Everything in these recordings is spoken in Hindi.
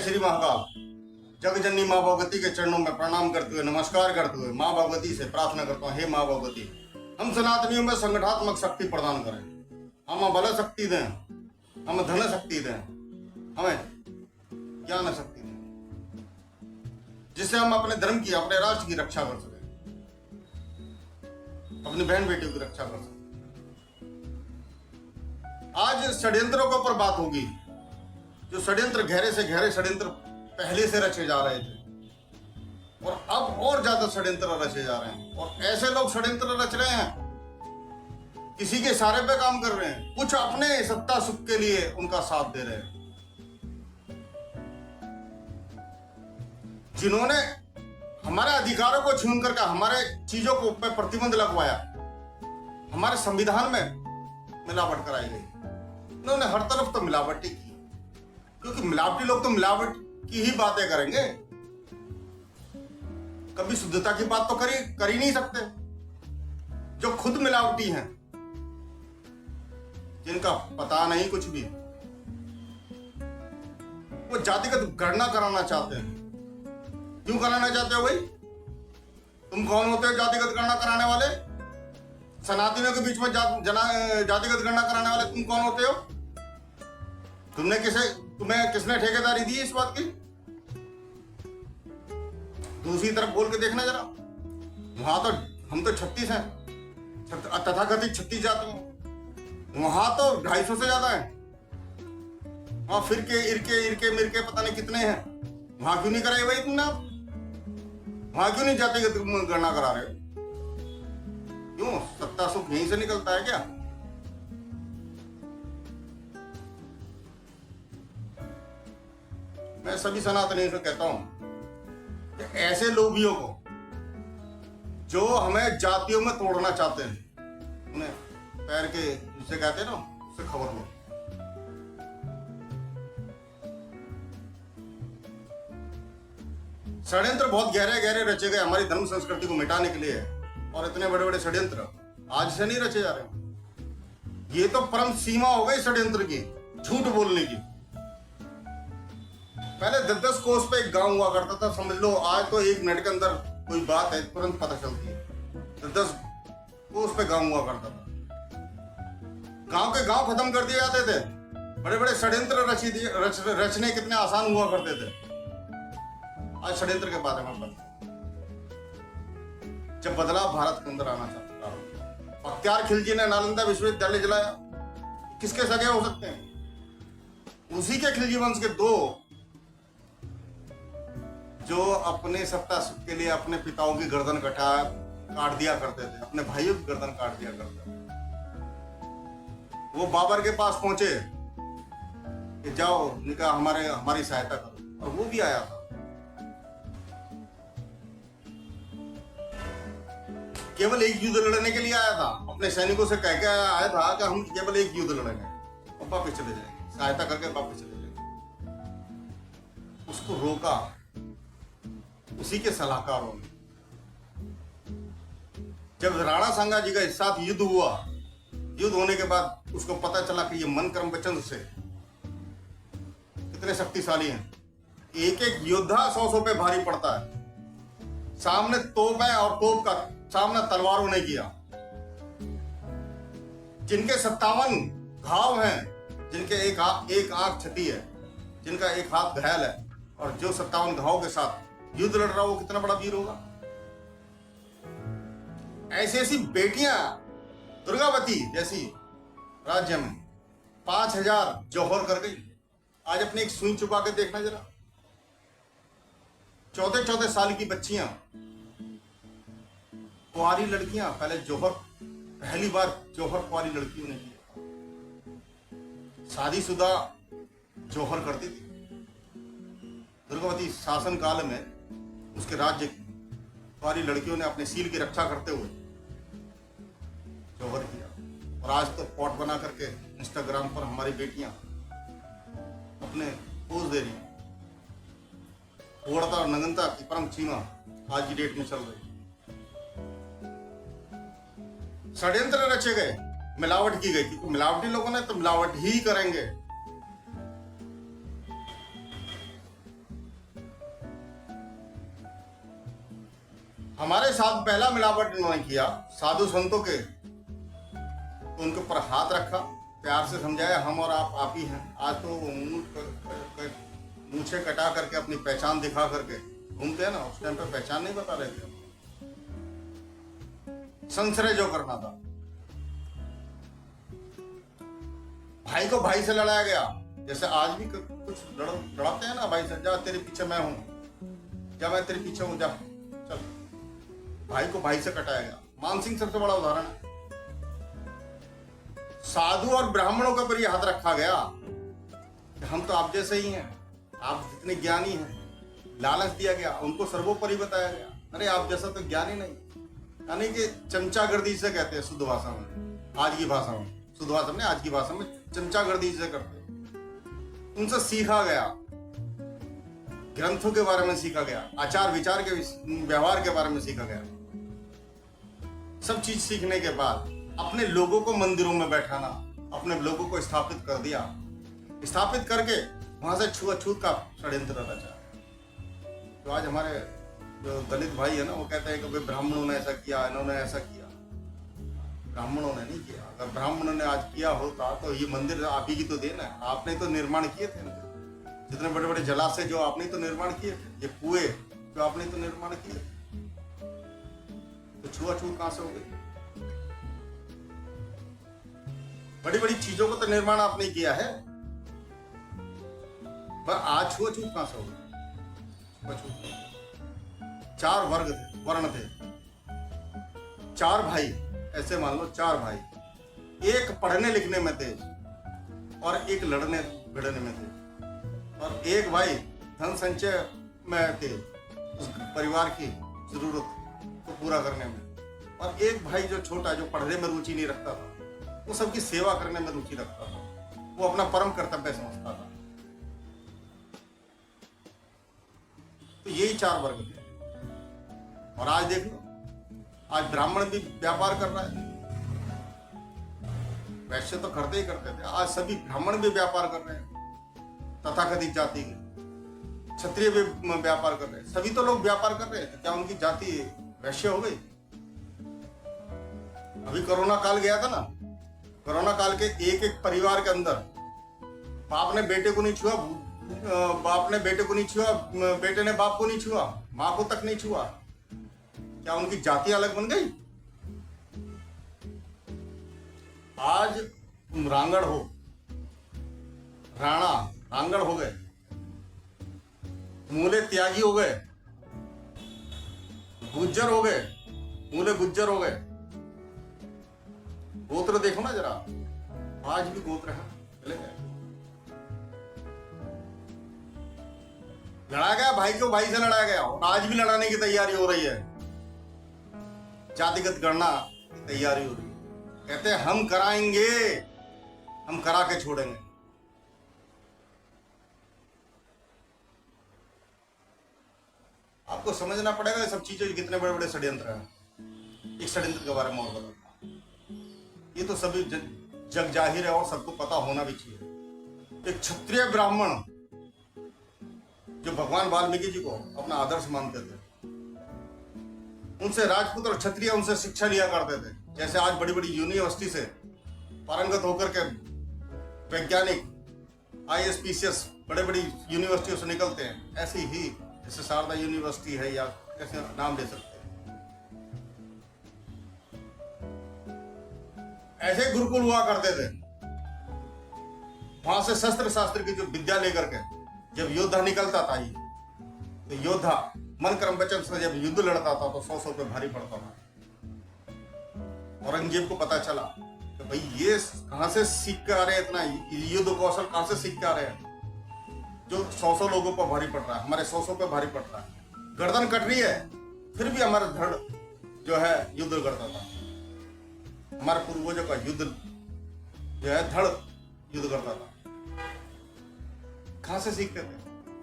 श्री महाकाल। जगजननी माँ भगवती के चरणों में प्रणाम करते हुए नमस्कार करते हुए माँ भगवती से प्रार्थना करता हूँ, हे माँ भगवती हम सनातनियों में संगठनात्मक शक्ति प्रदान करें, हमें बल शक्ति दें, हमें धन शक्ति दें, हमें ज्ञान शक्ति दें, जिससे हम अपने धर्म की, अपने राष्ट्र की रक्षा कर सकें, अपनी बहन बेटियों की रक्षा कर सकें। आज षड्यंत्रों के ऊपर बात होगी, जो षड्यंत्र गहरे से गहरे षड्यंत्र पहले से रचे जा रहे थे और अब और ज्यादा षड्यंत्र रचे जा रहे हैं। और ऐसे लोग षड्यंत्र रच रहे हैं, किसी के इशारे पे काम कर रहे हैं, कुछ अपने सत्ता सुख के लिए उनका साथ दे रहे हैं। जिन्होंने हमारे अधिकारों को छीन करके हमारे चीजों को पे प्रतिबंध लगवाया, हमारे संविधान में मिलावट कराई गई, उन्होंने हर तरफ तो मिलावट ही की, क्योंकि मिलावटी लोग तो मिलावट की ही बातें करेंगे, कभी शुद्धता की बात तो कर ही नहीं सकते। जो खुद मिलावटी हैं, जिनका पता नहीं कुछ भी, वो जातिगत गणना कराना चाहते हैं। क्यों कराना चाहते हो भाई? तुम कौन होते हो जातिगत गणना कराने वाले? सनातनियों के बीच में जातिगत गणना कराने वाले तुम कौन होते हो? तुम्हें किसने ठेकेदारी दी इस बात की? दूसरी तरफ बोल के देखना जरा, वहां तो हम तो 36 हैं, तथाकथित 36 जाति हैं, वहां तो 250 से ज्यादा है। वहां फिरके इरके मिरके पता नहीं कितने हैं। वहां क्यों नहीं कराई भाई तुमने? आप वहां क्यों नहीं जातिगत गणना करा रहे हो? क्यों? सत्ता सुख यहीं से निकलता है क्या? मैं सभी सनातनियों से कहता हूं कि ऐसे लोभियों को, जो हमें जातियों में तोड़ना चाहते हैं, उन्हें पैर के जिसे कहते हैं ना, उससे खबर लो। षड्यंत्र बहुत गहरे गहरे रचे गए हमारी धर्म संस्कृति को मिटाने के लिए, और इतने बड़े बड़े षड्यंत्र आज से नहीं रचे जा रहे। ये तो परम सीमा हो गई षड्यंत्र की, झूठ बोलने की। पहले 10-10 कोस पे एक गांव हुआ करता था, समझ लो आज तो 1 मिनट के अंदर कोई बात है तुरंत पता चलती है। 10-10 कोस पे गांव हुआ करता था, गांव के गांव खत्म कर दिए जाते थे। बड़े बड़े षड्यंत्र रचने कितने आसान हुआ करते थे। आज षड्यंत्र के बारे में पता, जब बदलाव भारत के अंदर आना चाहता था, बख्तियार खिलजी ने नालंदा विश्वविद्यालय जलाया, किसके सगे हो सकते हैं? उसी के खिलजी वंश के 2 जो अपने सत्ता सुख के लिए अपने पिताओं की गर्दन काट दिया करते थे, अपने भाइयों की गर्दन काट दिया करते थे। वो बाबर के पास पहुंचे कि जाओ निकाह हमारी सहायता करो, और वो भी आया था। केवल एक युद्ध लड़ने के लिए आया था, अपने सैनिकों से कह के आया था कि हम केवल एक युद्ध लड़ेंगे और वापस चले जाएंगे, सहायता करके वापस चले जाएंगे। उसको रोका उसी के सलाहकारों ने। जब राणा सांगा जी का साथ युद्ध हुआ, युद्ध होने के बाद उसको पता चला कि ये मन करमचंद से कितने शक्तिशाली हैं। एक एक योद्धा 100 पे भारी पड़ता है। सामने तोप है और तोप का सामना तलवारों ने किया। जिनके 57 घाव हैं, जिनके एक आंख छठी है, जिनका एक हाथ घायल है, और जो 57 घावों के साथ युद्ध लड़ रहा, वो कितना बड़ा वीर होगा। ऐसी ऐसी बेटियां, दुर्गावती जैसी राज्य में 5000 जौहर कर गई। आज अपनी एक सुई चुपा के देखना जरा, 14-14 साल की बच्चियां, कुंवारी लड़कियां, पहली बार जौहर कुंवारी लड़कियों ने किया। शादीशुदा जौहर करती थी। दुर्गावती शासन काल में उसके राज्य की कुंवारी लड़कियों ने अपने सील की रक्षा करते हुए जौहर किया। और आज तो पॉट बना करके इंस्टाग्राम पर हमारी बेटियां अपने पोज दे रही हैं। घोड़ता और नग्नता की परम सीमा आज की डेट में चल रही है। षड्यंत्र रचे गए, मिलावट की गई, क्योंकि मिलावटी लोगों ने तो मिलावट ही करेंगे। हमारे साथ पहला मिलावट इन्होंने किया साधु संतों के, तो उनके ऊपर हाथ रखा, प्यार से समझाया हम और आप ही हैं। आज तो मूछे कटा करके अपनी पहचान दिखा करके घूमते हैं ना, उस टाइम पे पहचान नहीं बता रहे थे। संशय जो करना था, भाई को भाई से लड़ाया गया। जैसे आज भी कुछ लड़ाते हैं ना भाई से, जा तेरे पीछे मैं हूं, जा मैं तेरे पीछे हूं, जा चल। भाई को भाई से कटाया गया। मानसिंह सबसे बड़ा उदाहरण है। साधु और ब्राह्मणों के ऊपर यह हाथ रखा गया कि हम तो आप जैसे ही हैं, आप जितने ज्ञानी हैं। लालच दिया गया, उनको सर्वोपरि बताया गया, अरे आप जैसा तो ज्ञानी नहीं। यानी कि चमचागर्दी से कहते हैं शुद्ध भाषा में, आज की भाषा में, शुद्ध भाषा में आज की भाषा में चमचागर्दी से करते हैं। उनसे सीखा गया, ग्रंथों के बारे में सीखा गया, आचार विचार के व्यवहार के बारे में सीखा गया। सब चीज सीखने के बाद अपने लोगों को मंदिरों में बैठाना, अपने लोगों को स्थापित कर दिया, स्थापित करके वहां से छुआछूत का षड्यंत्र रचा। तो आज हमारे जो दलित भाई है ना, वो कहते हैं कि भाई ब्राह्मणों ने ऐसा किया, इन्होंने ऐसा किया। ब्राह्मणों ने नहीं किया। अगर ब्राह्मणों ने आज किया होता तो ये मंदिर आप ही की तो देन है, आपने तो निर्माण किए थे। जितने बड़े बड़े जलाशय जो आपने तो निर्माण किए थे, ये कुएं जो आपने तो निर्माण किए, तो छुआछूत कहां से हो गई? बड़ी बड़ी चीजों को तो निर्माण आपने किया है, पर आज छुआछूत कहां से हो गई? चार वर्ण थे, चार भाई, ऐसे मान लो चार भाई, एक पढ़ने लिखने में थे और एक लड़ने भिड़ने में थे, और एक भाई धन संचय में थे, उस परिवार की जरूरत को पूरा करने में, और एक भाई जो छोटा, जो पढ़ने में रुचि नहीं रखता था, वो सबकी सेवा करने में रुचि रखता था, वो अपना परम कर्तव्य समझता था। तो यही चार वर्ग थे। और आज देख लो, आज ब्राह्मण भी व्यापार कर रहा है। वैश्य तो करते ही करते थे, आज सभी ब्राह्मण भी व्यापार कर रहे हैं, तथाकथित जाति के। क्षत्रिय भी व्यापार कर रहे हैं, सभी तो लोग व्यापार कर रहे हैं। क्या उनकी जाति वैश्य हो गई? अभी कोरोना काल गया था ना, कोरोना काल के एक एक परिवार के अंदर बाप ने बेटे को नहीं छुआ, बाप ने बेटे को नहीं छुआ, बेटे ने बाप को नहीं छुआ, मां को तक नहीं छुआ। क्या उनकी जाति अलग बन गई? आज तुम रांगड़ हो, राणा रांगड़ हो गए, मूले त्यागी हो गए, गुज्जर हो गए, मूले गुज्जर हो गए। गोत्र देखो ना जरा, आज भी गोत्र है, चले गए। लड़ा गया, भाई को भाई से लड़ाया गया, और आज भी लड़ाने की तैयारी हो रही है। जातिगत गणना की तैयारी हो रही है। कहते हैं हम कराएंगे, हम करा के छोड़ेंगे। आपको समझना पड़ेगा ये सब चीजें कितने बड़े बड़े षड्यंत्र हैं। एक षड्यंत्र के बारे में और बताता हूं, ये तो सभी जग जाहिर है और सबको पता होना भी चाहिए। एक क्षत्रिय ब्राह्मण जो भगवान वाल्मीकि जी को अपना आदर्श मानते थे, उनसे राजपूत और क्षत्रिय उनसे शिक्षा लिया करते थे। जैसे आज बड़ी बड़ी यूनिवर्सिटी से पारंगत होकर के वैज्ञानिक IAS PCS बड़े बड़ी यूनिवर्सिटियों से निकलते हैं, ऐसे ही जैसे शारदा यूनिवर्सिटी है या कैसे नाम ले सकते हैं, ऐसे गुरुकुल हुआ करते थे। वहां से शस्त्र शास्त्र की जो विद्या लेकर के जब योद्धा निकलता था, ये तो योद्धा मन कर्म वचन से जब युद्ध लड़ता था तो 100 पे भारी पड़ता था। औरंगजेब को पता चला कि भाई ये कहां से सीख के आ रहे हैं, इतना युद्ध कौशल कहां से सीख के आ रहे हैं, जो 100 लोगों पर भारी पड़ रहा है, हमारे 100 पे भारी पड़ रहा है। गर्दन कट रही है फिर भी हमारा धड़ जो है युद्ध करता था। हमारे पूर्वजों का युद्ध जो है धड़ युद्ध करता था। कहां से सीखते थे?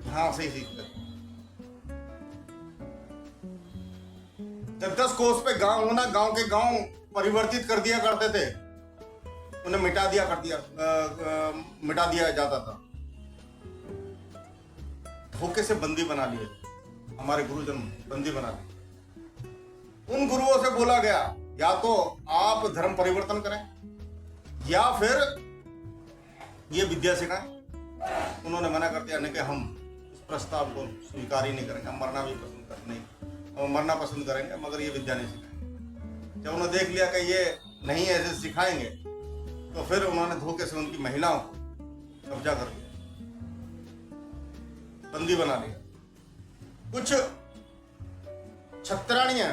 यहां से ही सीखते थे। जब 10 कोस पे गांव होना, गांव के गांव परिवर्तित कर दिया करते थे, उन्हें मिटा दिया जाता था। धोखे से बंदी बना लिए हमारे गुरुजन, बंदी बना लिए। उन गुरुओं से बोला गया या तो आप धर्म परिवर्तन करें या फिर ये विद्या सिखाएं। उन्होंने मना कर दिया, नहीं कि हम इस प्रस्ताव को स्वीकार ही नहीं करेंगे, हम मरना भी पसंद कर नहीं, हम मरना पसंद करेंगे मगर ये विद्या नहीं सिखाएंगे। जब उन्होंने देख लिया कि ये नहीं ऐसे सिखाएंगे तो फिर उन्होंने धोखे से उनकी महिलाओं को कब्जा कर दिया, बंदी बना लिया। कुछ छत्राणियां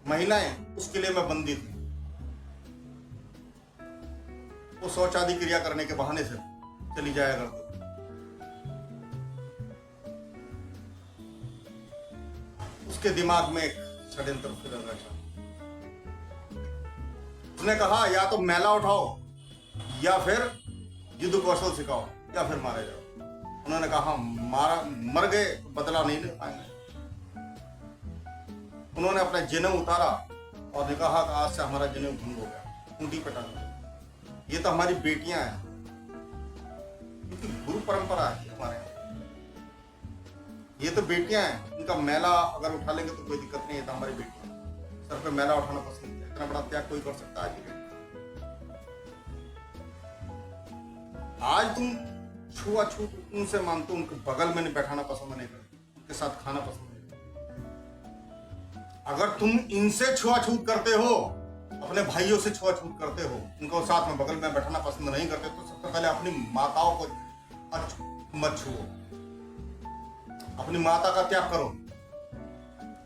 महिलाएं उस किले में बंदी थी, वो शौच आदि क्रिया करने के बहाने से चली जाया करती। उसके दिमाग में एक षड्यंत्र फिर रचा। उसने कहा या तो मैला उठाओ या फिर युद्ध कौशल सिखाओ या फिर मारे जाओ। उन्होंने कहा मर गए बदला नहीं ले पाएंगे। उन्होंने अपना जनेऊ उतारा और कहा कि आज से हमारा जनेऊ भंग हो गया, खूंटी पटा गया। ये तो हमारी बेटियां हैं, क्योंकि गुरु परंपरा है हमारे यहाँ। ये तो बेटियां हैं, इनका मैला अगर उठा लेंगे तो कोई दिक्कत नहीं है, तो हमारी बेटियां सर पे मैला उठाना पसंद है। इतना बड़ा त्याग कोई कर सकता है आज तुम छुआछूत उनसे मानते हो, उनके बगल में नहीं बैठाना पसंद नहीं करते, उनके साथ खाना पसंद नहीं करते। अगर तुम इनसे छुआछूत करते हो, अपने भाइयों से छुआछूत करते हो, उनको साथ में बगल में बैठाना पसंद नहीं करते, तो सबसे पहले अपनी माताओं को मत छुओ, अपनी माता का त्याग करो।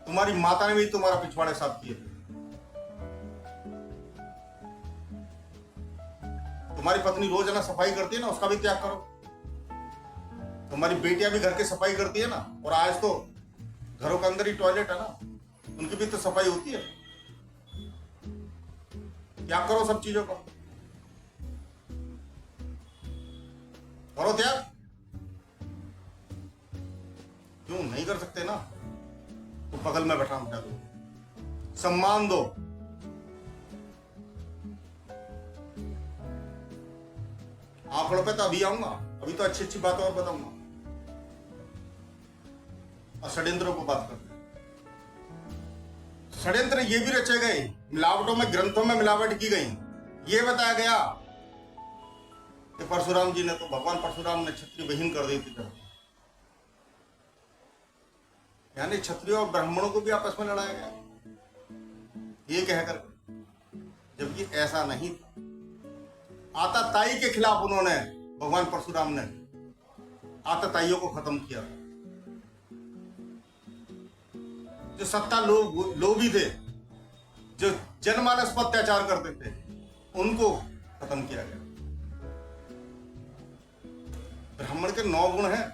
तुम्हारी माता ने भी तुम्हारा पिछवाड़े साथ किए। तुम्हारी पत्नी रोज ना सफाई करती है ना, उसका भी त्याग करो। तुम्हारी बेटियां भी घर की सफाई करती है ना, और आज तो घरों के अंदर ही टॉयलेट है ना, उनकी भी तो सफाई होती है। त्याग करो सब चीजों का, करो त्याग। क्यों नहीं कर सकते ना, तो बगल में बैठा बिठा दो, सम्मान दो। आंकड़ों पे तो अभी आऊंगा, अभी तो अच्छी अच्छी बातें और बताऊंगा। और षड्यंत्रों को बात करते हैं। षड्यंत्र ये भी रचे गए, मिलावटों में, ग्रंथों में मिलावट की गई। ये बताया गया कि परशुराम जी ने तो, भगवान परशुराम ने क्षत्रिय विहीन कर दी थी धरती, यानी क्षत्रियों और ब्राह्मणों को भी आपस में लड़ाया गया, ये कहकर, जबकि ऐसा नहीं था। आताताई के खिलाफ उन्होंने, भगवान परशुराम ने आताताइयों को खत्म किया। जो सत्ता लोभी थे, जो जनमानस पर अत्याचार करते थे, उनको खत्म किया गया। ब्राह्मण के 9 गुण हैं।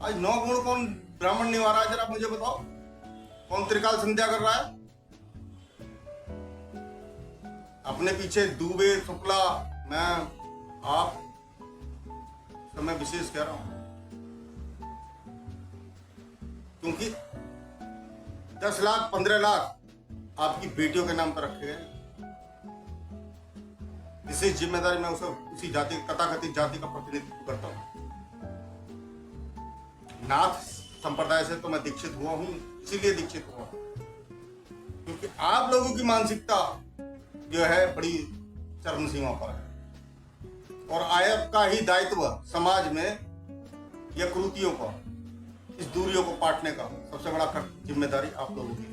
आज 9 गुण कौन ब्राह्मण निभा रहा है, जरा मुझे बताओ। कौन त्रिकाल संध्या कर रहा है? अपने पीछे दूबे, शुक्ला, मैं, आप, तो मैं विशेष कह रहा हूं, क्योंकि 10 लाख 15 लाख आपकी बेटियों के नाम पर रखे गए। इसी जिम्मेदारी में उसी जाति, तथाकथित जाति का प्रतिनिधित्व करता हूं। नाथ संप्रदाय से तो मैं दीक्षित हुआ हूं, इसीलिए दीक्षित हुआ, क्योंकि आप लोगों की मानसिकता जो है बड़ी चरम सीमा पर है, और आपका ही दायित्व समाज में या कुरीतियों को, इस दूरियों को पाटने का सबसे बड़ा जिम्मेदारी आप लोगों की।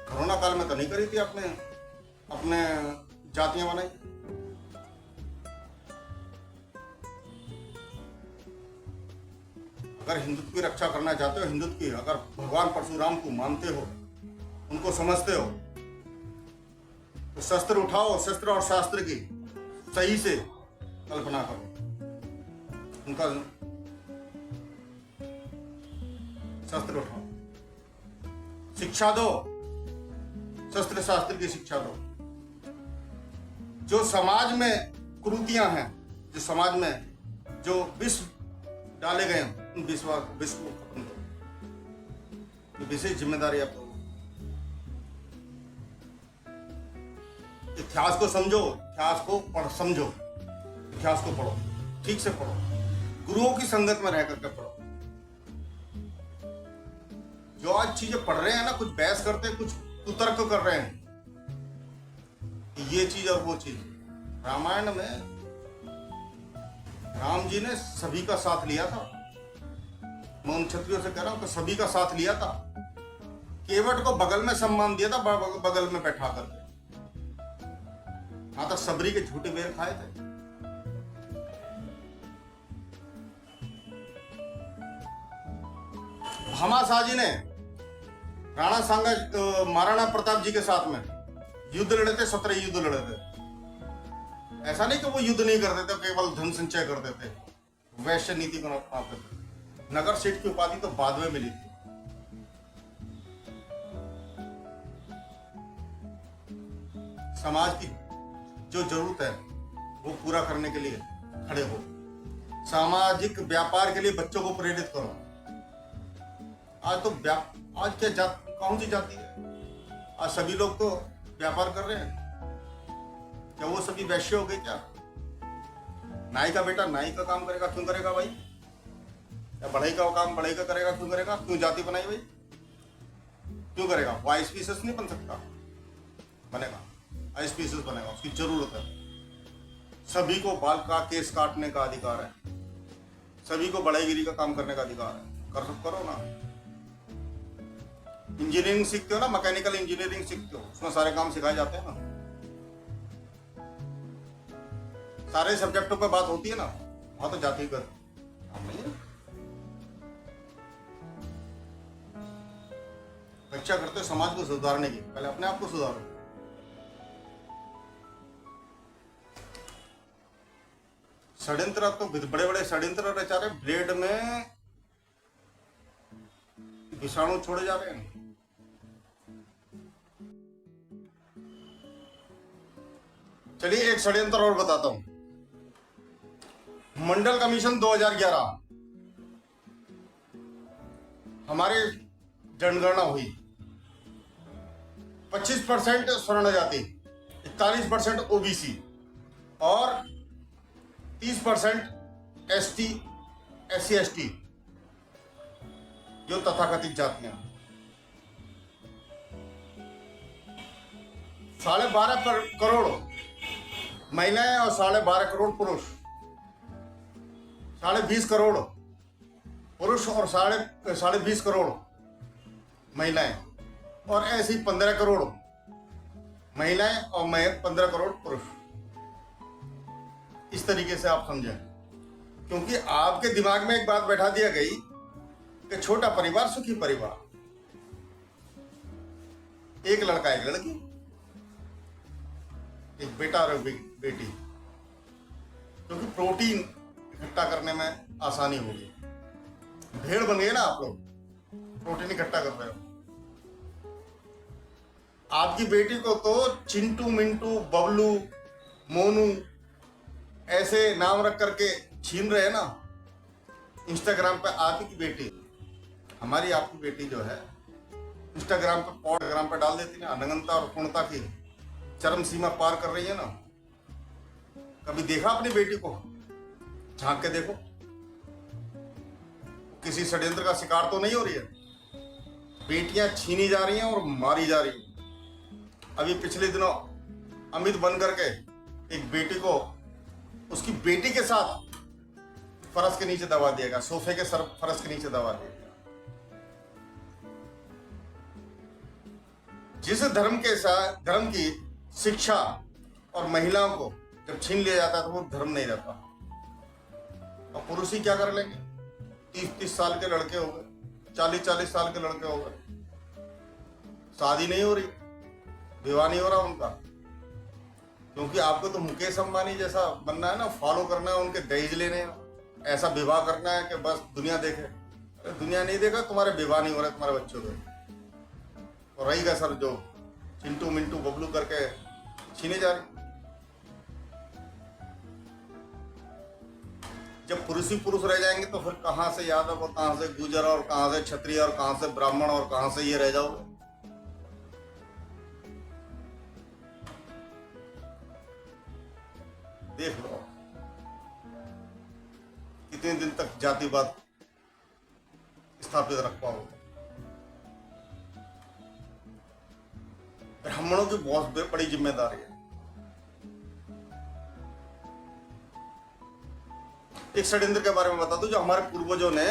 कोरोना काल में तो नहीं करी थी अपने जातियां बनाई। अगर हिंदुत्व की रक्षा करना चाहते हो, हिंदुत्व की, अगर भगवान परशुराम को मानते हो, उनको समझते हो, तो शस्त्र उठाओ, शस्त्र और शास्त्र की सही से कल्पना करो, उनका शस्त्र उठाओ, शिक्षा दो, शस्त्र शास्त्र की शिक्षा दो। जो समाज में कुरीतियां हैं, जो समाज में जो विष डाले गए हैं, उन विश्व को खत्म करो। ये विशेष जिम्मेदारी आप लोगों। इतिहास को समझो, इतिहास को समझो, इतिहास को पढ़ो, ठीक से पढ़ो। गुरुओं की संगत में रह करके पढ़ो। जो आज चीजें पढ़ रहे हैं ना, कुछ बहस करते हैं, कुछ कुतर्क कर रहे हैं, ये चीज और वो चीज। रामायण में राम जी ने सभी का साथ लिया था। मैं उन क्षत्रियों से कह रहा हूं कि सभी का साथ लिया था। केवट को बगल में सम्मान दिया था, बगल में बैठा करके। हाँ, तो सबरी के झूठे बेर खाए थे। भामाशाह ने राणा सांगा महाराणा प्रताप जी के साथ में युद्ध लड़े थे, 17 युद्ध लड़े थे। ऐसा नहीं कि वो युद्ध नहीं करते थे, केवल धन संचय करते थे, वैश्य नीति को अपनाते थे। नगर सेठ की उपाधि तो बाद में मिली थी। समाज की जो जरूरत है वो पूरा करने के लिए खड़े हो। सामाजिक व्यापार के लिए बच्चों को प्रेरित करो। आज तो आज क्या जात, कौन सी जाति है? आज सभी लोग तो व्यापार कर रहे हैं। क्या वो सभी वैश्य हो गए क्या? नाई का बेटा नाई का काम करेगा, क्यों करेगा भाई? या बढ़ई का काम बढ़ई का करेगा, क्यों करेगा? क्यों जाति बनाई भाई? क्यों करेगा? वो आईपीएस नहीं बन सकता? बनेगा, आईपीएस बनेगा, उसकी जरूरत है। सभी को बाल का केस काटने का अधिकार है, सभी को बढ़ईगिरी का काम करने का अधिकार है। कर सब करो ना। इंजीनियरिंग सीखते हो ना, मैकेनिकल इंजीनियरिंग सीखते हो, उसमें सारे काम सिखाए जाते हैं ना। सारे सब्जेक्टों पे बात होती है ना, वहां तो जातिगत काम नहीं है। रक्षा करते हो समाज को सुधारने की, पहले अपने आप को सुधारो। षड्यंत्र तो बड़े बड़े षड्यंत्र रचा रहे, ब्लेड में विषाणु छोड़े जा रहे हैं। चलिए एक षड्यंत्र और बताता हूं। मंडल कमीशन 2011 हमारे जनगणना हुई। 25% स्वर्ण जाति, 41% ओबीसी और 30% एसटी, SC ST, जो तथाकथित जातियां। 12.5 करोड़ महिलाएं और 12.5 करोड़ पुरुष, 20.5 करोड़ पुरुष और 20.5 करोड़ महिलाएं, और ऐसे ही 15 करोड़ महिलाएं और 15 करोड़ पुरुष। इस तरीके से आप समझें, क्योंकि आपके दिमाग में एक बात बैठा दिया गई कि छोटा परिवार सुखी परिवार, एक लड़का एक लड़की, एक बेटा और एक बेटी, क्योंकि प्रोटीन इकट्ठा करने में आसानी होगी। भेड़ बन गए ना आप लोग, प्रोटीन इकट्ठा कर रहे हो। आपकी बेटी को तो चिंटू, मिंटू, बबलू, मोनू ऐसे नाम रख करके छीन रहे हैं ना। इंस्टाग्राम पे आप ही की बेटी, हमारी आपकी बेटी जो है इंस्टाग्राम पे पॉडग्राम पे डाल देती ना, नग्नता और पूर्णता की चरम सीमा पार कर रही है ना। कभी देखा अपनी बेटी को? झांक के देखो, किसी षड्यंत्र का शिकार तो नहीं हो रही है। बेटियां छीनी जा रही हैं और मारी जा रही हैं। अभी पिछले दिनों अमित बन करके एक बेटी को उसकी बेटी के साथ फरस के नीचे दबा दिया गया, सोफे के फरस के नीचे दबा दिया गया। जिस धर्म के साथ धर्म की शिक्षा और महिलाओं को जब छीन लिया जाता है तो वो धर्म नहीं रहता। और पुरुष ही क्या कर लेंगे? 30-30 साल के लड़के हो गए, 40-40 साल के लड़के हो गए, शादी नहीं हो रही, विवाह नहीं हो रहा उनका। क्योंकि आपको तो मुकेश अंबानी जैसा बनना है ना, फॉलो करना है, उनके दहेज लेने हैं, ऐसा विवाह करना है कि बस दुनिया देखे। अरे दुनिया नहीं देखा, तुम्हारे विवाह नहीं हो रहे तुम्हारे बच्चों के। और रही गया सर जो चिंटू मिंटू बबलू करके छीने जा रही। जब पुरुष ही पुरुष रह जाएंगे तो फिर कहां से यादव और कहां से गुजर और कहां से क्षत्रिय और कहां से ब्राह्मण और कहां से ये रह जाओगे? देख लो कितने दिन तक जातिवाद स्थापित रख पाओगे? ब्राह्मणों की बहुत बड़ी जिम्मेदारी है। एक षड्यंत्र के बारे में बता दूं, जो हमारे पूर्वजों ने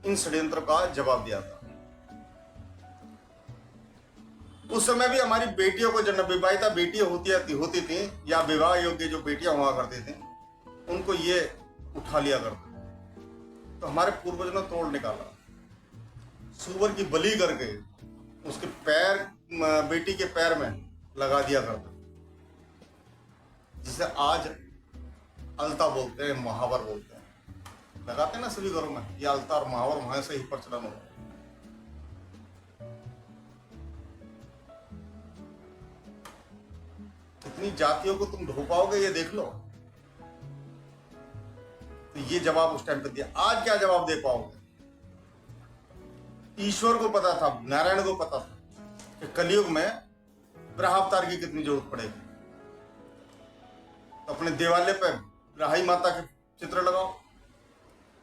इन षड्यंत्र का जवाब दिया था। उस समय भी हमारी बेटियों को, जब विवाहिता बेटियां होती थी या विवाह योग्य जो बेटियां हुआ करती थी, उनको ये उठा लिया करते। तो हमारे पूर्वजों ने तोड़ निकाला, सूअर की बलि करके उसके पैर बेटी के पैर में लगा दिया करता, जिसे आज अलता बोलते हैं, महावर बोलते हैं। लगाते हैं ना सभी घरों में, ये अलता और महावर वहां से ही प्रचलन होता है। कितनी जातियों को तुम ढो पाओगे ये देख लो। तो ये जवाब उस टाइम पे दिया, आज क्या जवाब दे पाओगे? ईश्वर को पता था, नारायण को पता था कि कलयुग में ब्रहावतार की कितनी जरूरत पड़ेगी। तो अपने देवालय पे ब्राही माता के चित्र लगाओ,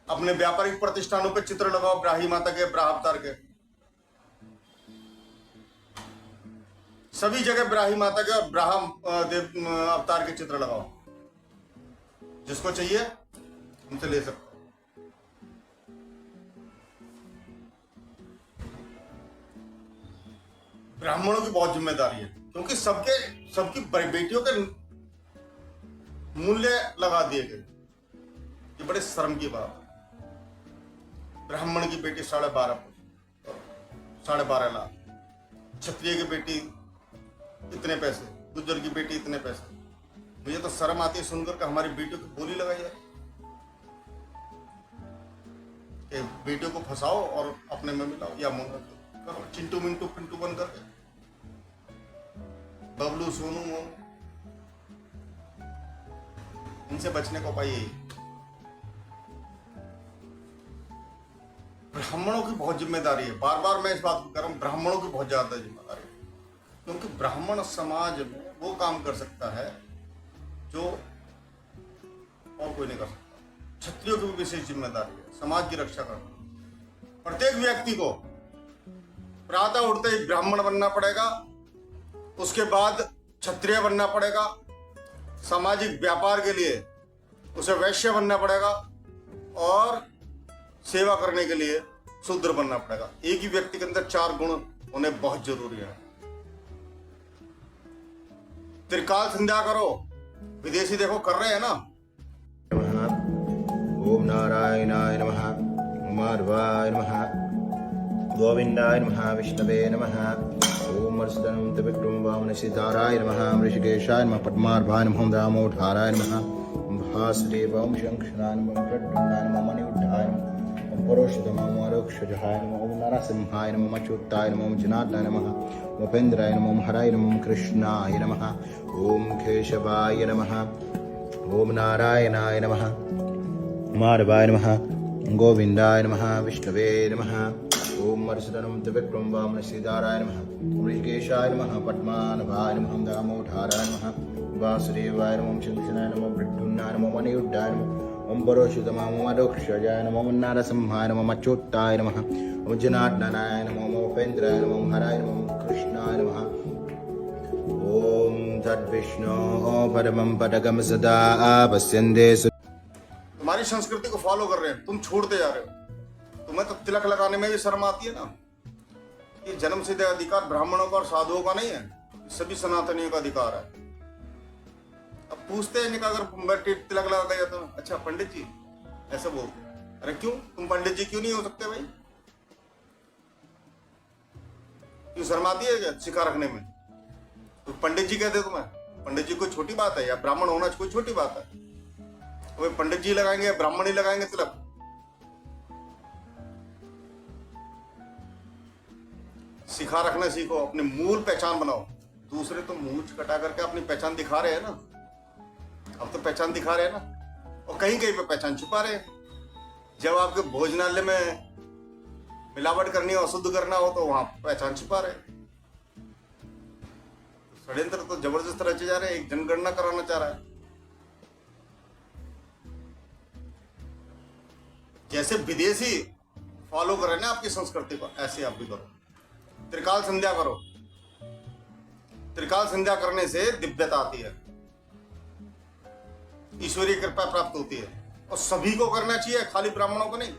अपने व्यापारिक प्रतिष्ठानों पे चित्र लगाओ ब्राही माता के, ब्रहावतार के। सभी जगह ब्राही माता के और ब्राह्म देव अवतार के चित्र लगाओ। जिसको चाहिए उनसे ले सकते हो। ब्राह्मणों की बहुत जिम्मेदारी है, क्योंकि सबकी बेटियों के मूल्य लगा दिए गए। ये बड़े शर्म की बात है। ब्राह्मण की बेटी 12.5 लाख, क्षत्रिय की बेटी इतने पैसे, गुज्जर की बेटी इतने पैसे। मुझे तो शर्म आती है सुनकर कि हमारी बेटियों की बोली लगाई जाए। बेटियों को फंसाओ और अपने में मिलाओ या मुंह करो, चिंटू मिंटू पिंटू बन करके, बबलू सोनू मोनू। इनसे बचने का उपाय यही। ब्राह्मणों की बहुत जिम्मेदारी है, बार बार मैं इस बात को कर रहा हूं, ब्राह्मणों की बहुत ज्यादा जिम्मेदारी है। क्योंकि ब्राह्मण समाज में वो काम कर सकता है जो और कोई नहीं कर सकता। क्षत्रियों की भी विशेष जिम्मेदारी है, समाज की रक्षा करना। प्रत्येक व्यक्ति को प्रातः उठते ही ब्राह्मण बनना पड़ेगा, उसके बाद क्षत्रिय बनना पड़ेगा, सामाजिक व्यापार के लिए उसे वैश्य बनना पड़ेगा, और सेवा करने के लिए शूद्र बनना पड़ेगा। एक ही व्यक्ति के अंदर 4 गुण होने बहुत जरूरी है। त्रिकाल संध्या करो, विदेशी देखो कर रहे हैं ना। ओम नारायणाय नमः, माधवाय नमः, गोविंदाय नमः, विष्णवे नमः। ओम वर्षदनं त्रिविक्रम वामन सिद्धाराय नमः, ऋषिकेशाय नमः, पद्मार्भाय नमः, दामोदराय नमः, भासदेवाय शंखनाय नमः, प्रद्युम्नाय नमः, मणिउद्धाय नमः, परोषधमाय नमः, रोक्षजहाय नमः, ओम नरसिंहाय नमः, अच्युताय नमः, जनार्दनाय नमः, उपेन्द्राय नमः, हराय नमः, कृष्णाय नमः, ओम केशवाय नमः, ओम नारायणाय नमः, माधवाय नमः, गोविंदाय नमः, विष्णवे नमः। ओम वर्षदनं त्रिविक्रम वामन सिद्धाराय नमः, ऋषिकेशाय नमः, पद्मानाभाय नमः, दामोदराय नमः, वासुदेवाय नमः, शंखनाय नमः, प्रद्युम्नाय नमः, मणिउद्धाय नमः, ओम परोषधमाय नमः, रोक्षजाय नमः, ओम नरसिंहाय नमः, अच्युताय नमः, ओम जनार्दनाय नमः, ओम उपेन्द्राय नमः, हराय नमः, कृष्णाय नमः। ओम तद्विष्णु परमं पदकं सदा पश्यन्ते। तुम्हारी संस्कृति को फॉलो कर रहे हैं, तुम छोड़ते जा रहे हो। तुम्हें तो तिलक लगाने में भी शर्म आती है ना। ये जन्म सिद्ध अधिकार ब्राह्मणों का और साधुओं का नहीं है, सभी सनातनियों का अधिकार है। अब पूछते हैं इनका, अगर तिलक लगा दिया तो अच्छा पंडित जी ऐसे बोलते हैं। अरे क्यों, तुम पंडित जी क्यों नहीं हो सकते भाई? क्यों शर्म आती है क्या सिक्का रखने में? तो पंडित जी कहते तुम्हें, पंडित जी कोई छोटी बात है? या ब्राह्मण होना कोई छोटी बात है? वो पंडित जी लगाएंगे, ब्राह्मण ही लगाएंगे तिलक? सिखा रखना सीखो, अपनी मूल पहचान बनाओ। दूसरे तो मूंछ कटा करके अपनी पहचान दिखा रहे हैं ना। अब तो पहचान दिखा रहे हैं ना, और कहीं कहीं पे पहचान छुपा रहे हैं। जब आपके भोजनालय में मिलावट करनी हो, अशुद्ध करना हो, तो वहां पहचान छुपा रहे हैं। षड्यंत्र तो जबरदस्त रचे जा रहे हैं, एक जनगणना कराना चाह रहा है। जैसे विदेशी फॉलो कर रहे हैं ना आपकी संस्कृति को, ऐसे आप भी करो। त्रिकाल संध्या करो। त्रिकाल संध्या करने से दिव्यता आती है, ईश्वरीय कृपा प्राप्त होती है, और सभी को करना चाहिए, खाली ब्राह्मणों को नहीं।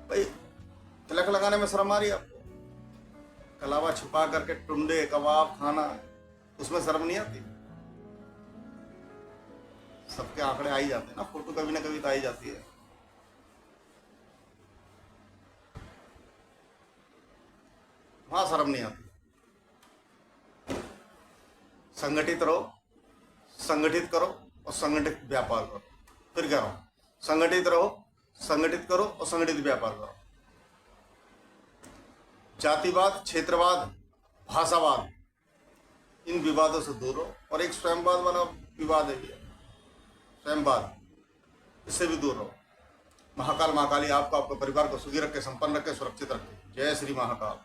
भाई तिलक लगाने में शर्म आ रही है आपको? कलावा छिपा करके टुंडे कबाब खाना, उसमें शर्म नहीं आती? सबके आंकड़े आ ही जाते हैं ना, फोटो कभी ना कभी तो आ ही जाती है। वहां शर्म नहीं आती। संगठित रहो, संगठित करो और संगठित व्यापार करो। फिर कह रहा हूं, संगठित रहो, संगठित करो और संगठित व्यापार करो। जातिवाद, क्षेत्रवाद, भाषावाद, इन विवादों से दूर रहो। और एक स्वयंवाद वाला विवाद है ये, स्वयंवाद, इससे भी दूर रहो। महाकाल महाकाली आपको, आपके परिवार को सुखी रखे, संपन्न रखे, सुरक्षित रखे। जय श्री महाकाल।